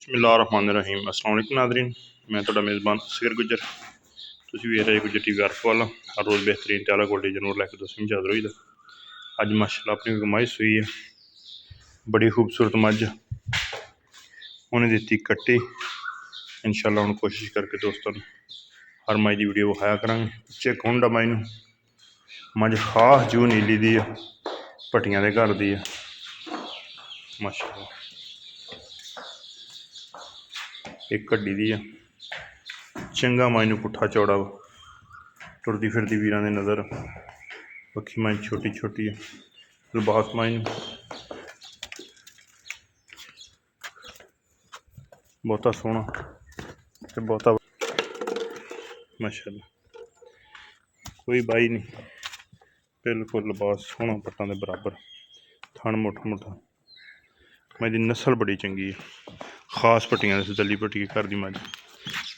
बिस्मिल्लाहिर्रहमानिर्रहीम। अस्सलाम वालेकुम नाज़रीन, मैं तुहाडा मेज़बान असगर गुजर। तुसीं वेख रहे गुजर टीवी अर्फ वाला। हर रोज़ बेहतरीन त्याला गोल्डी जानवर लैके दोस्तों हाज़र होई दा। अज माशाअल्लाह अपनी गमाई सूई है, बड़ी खूबसूरत मझ उन्हें दित्ती कट्टी। इंशाअल्लाह हुण कोशिश करके दोस्तों हर मझ की वीडियो विखाया करांगे। पिछे कुंड आ मझ नूं, मझ खास जू नीली दी है, भट्टियां दे घर दी है माशाअल्लाह। एक कड्डी दी है, चंगा मझ नूं पुट्ठा चौड़ा टुरदी फिरदी वीरां दे नज़र। पक्खी मझ छोटी छोटी है, लिबास मझ नूं बहुता सोहना ते बहुता माशाअल्लाह, कोई बाई नहीं, बिल्कुल लिबास सोहना पट्टां दे बराबर, थन मुट्ठ मुट्ठा। मझ दी नस्ल बड़ी चंगी है, खास भट्टियां दे दली भट्टी घर दी मझ।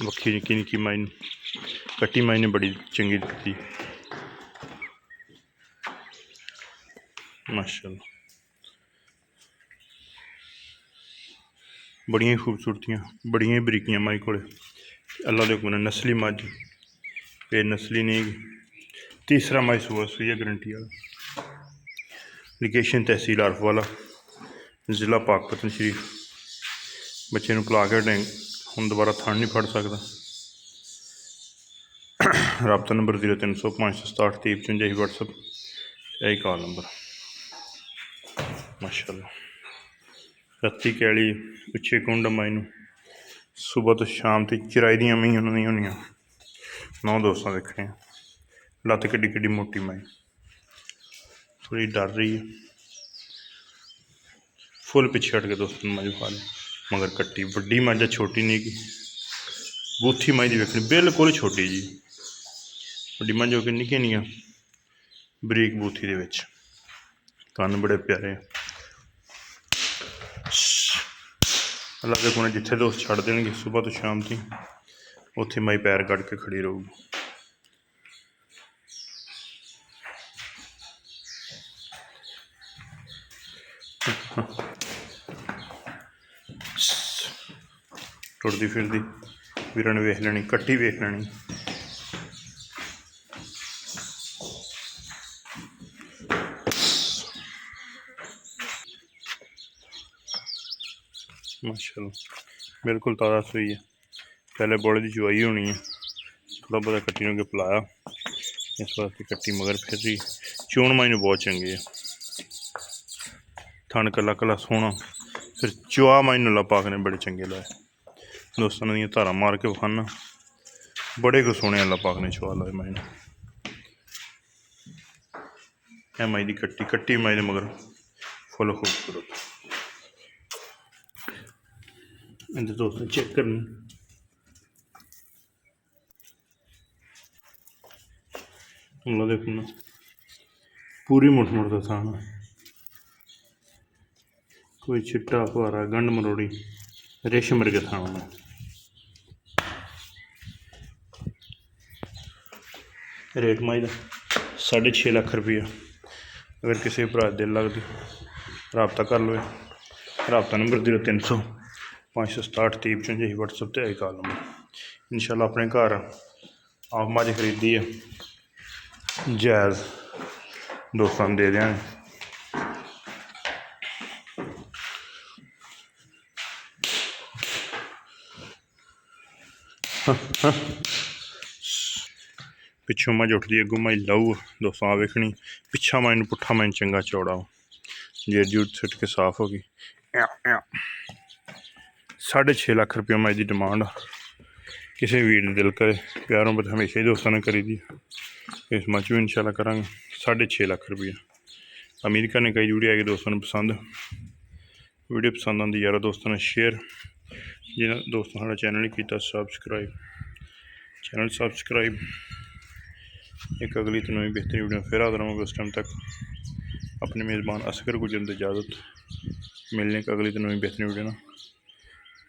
बक्खी निक्की निक्की मझ कट्टी मझ ने बड़ी चंगी दित्ती माशाअल्लाह। बड़ियां खूबसूरतियां, बड़ियां बरीकियां मझ कोले। अल्लाह दे हुक्म ने नस्ली मझ, बेनस्ली नहीं। तीसरा मझ सूआ सूई है गारंटी वाला। लोकेशन तहसील अर्फ वाला, जिला पाकपतन शरीफ। बच्चे नूं पला के हटें, हुण दोबारा थन नहीं फड़ सकदा। रबता नंबर 0300 567 2355 व्हाट्सअप, यही कॉल नंबर माशाअल्लाह। रत्ती कैली उच्चे कुंड मझ नूं सुबह तो शाम तक चराई दियां मी उन्होंने होनियां। 9 दोस्तां देखने, लत्त किड्डी किड्डी मोटी मझ, थोड़ी डर रही है। फुल पिछे हट के दोस्तों मझ खा ली, मगर कट्टी वड्डी मझ है, छोटी नहीं की। बूथी मझ की वेखनी बिल्कुल छोटी जी, वड्डी मझ हो के निक्की निक्कियां बरीक बूथी दे विच, कन्न बड़े प्यारे। अल्लाह दे कोने जिथे दोस्त छड़ देंगे सुबह तो शाम तक उत्थे मई पैर कड़ के खड़ी रहूगी। टुरदी फिरदी वीरां ने वेख लेनी, कट्टी वेख लेनी। माशाअल्लाह बिल्कुल ताज़ा सूई है, पहले बोले की चुवाई होनी है, थोड़ा बहुत कट्टी ने पिलाया, इस वास्ते कट्टी मगर फिर रही। चोन मझ बहुत चंगी है, थन कला कला सोहना, फिर चुआ मझ अल्लाह पाक ने बड़े चंगे लाए। दोस्तों ने धारा मार के विखाना, बड़े को सोहने अल्लाह पाक ने चुआ लाए मझ। यह मझ की कट्टी, कट्टी मझ मगर फुल खूबसूरत। दोस्तों चेक करनी, अल्लाह देखो पूरी मुठ मुठ का थान, कोई चिट्टा फुहारा गंढ मरोड़ी रेशम वर्गे थान में। रेट मझ का 6.5 लाख रुपया। अगर किसी भरा दिल लगती रबता कर लो। रबता नंबर 0300 567 2355 व्हाट्सअप पर आई कॉल नंबर। इंशाअल्लाह अपने घर आप मझ खरीदी है, जायज़ दोस्तों दे देंगे। पिछों मझ उठती अगू मझ लहू दोस्तों आ वेखनी, पिछा मझ पुट्ठा मझ चंगा चौड़ा, जेर जूर सिट के साफ होगी। 6.5 लाख रुपया मझ की डिमांड आ। किसी वीर दिल करे प्यारों बत हमेशा ही दोस्तों ने करी दी, इस मझ भी इंशाल्लाह करांगे। 6.5 लाख रुपया। उम्मीद करने कई वीडियो आएगी दोस्तों ने पसंद। वीडियो पसंद आती यार दोस्तों ने शेयर, जिन्हें दोस्तों हमारा चैनल नहीं किया सबसक्राइब, चैनल सबसक्राइब। एक अगली तो नवी बेहतरीन वीडियो फिर हाजिर होंगे। उस टाइम तक अपने मेज़बान असगर गुजर इजाज़त, मिलने का अगली तो नवी बेहतरीन वीडियो ना।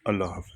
अल्लाह हाफ़िज़।